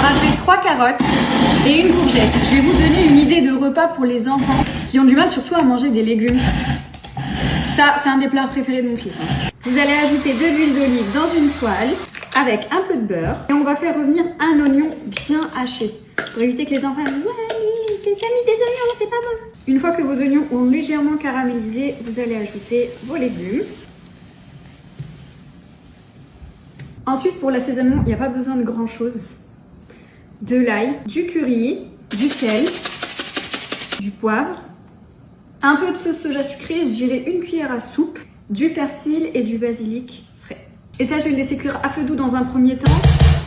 va rajouter 3 carottes et une courgette. Je vais vous donner une idée de repas pour les enfants qui ont du mal surtout à manger des légumes. Ça, c'est un des plats préférés de mon fils. Vous allez ajouter de l'huile d'olive dans une poêle avec un peu de beurre. Et on va faire revenir un oignon bien haché pour éviter que les enfants disent « Ouais, t'as mis des oignons, c'est pas bon !» Une fois que vos oignons ont légèrement caramélisé, vous allez ajouter vos légumes. Ensuite, pour l'assaisonnement, il n'y a pas besoin de grand chose. De l'ail, du curry, du sel, du poivre, un peu de sauce soja sucrée, je dirais une cuillère à soupe, du persil et du basilic frais. Et ça, je vais le laisser cuire à feu doux dans un premier temps.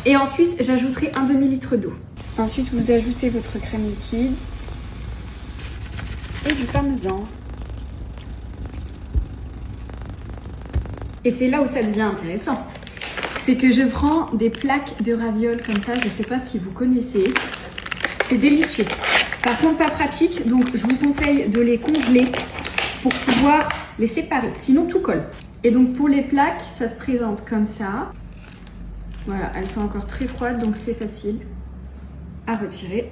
Et ensuite, j'ajouterai un demi-litre d'eau. Ensuite, vous ajoutez votre crème liquide et du parmesan. Et c'est là où ça devient intéressant. C'est que je prends des plaques de ravioles comme ça, je ne sais pas si vous connaissez. C'est délicieux. Par contre, pas pratique, donc je vous conseille de les congeler pour pouvoir les séparer, sinon tout colle. Et donc pour les plaques, ça se présente comme ça. Voilà, elles sont encore très froides, donc c'est facile à retirer.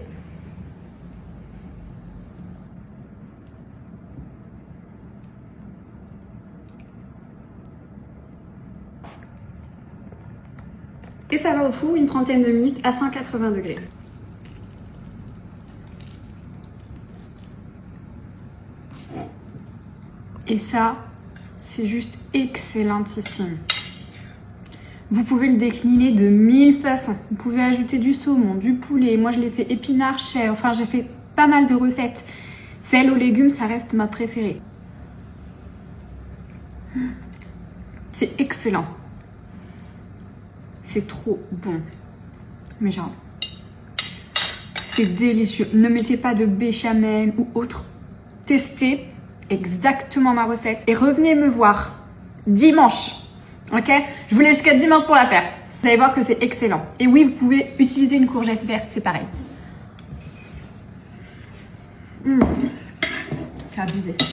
Et ça va au four une trentaine de minutes à 180 degrés. Et ça, c'est juste excellentissime. Vous pouvez le décliner de 1000 façons. Vous pouvez ajouter du saumon, du poulet. Moi, je l'ai fait épinard chair. Enfin, j'ai fait pas mal de recettes. Celle aux légumes, ça reste ma préférée. C'est excellent. C'est trop bon. Mais genre, c'est délicieux. Ne mettez pas de béchamel ou autre. Testez exactement ma recette et revenez me voir dimanche. Ok? Je vous laisse jusqu'à dimanche pour la faire. Vous allez voir que c'est excellent. Et oui, vous pouvez utiliser une courgette verte, c'est pareil. C'est abusé.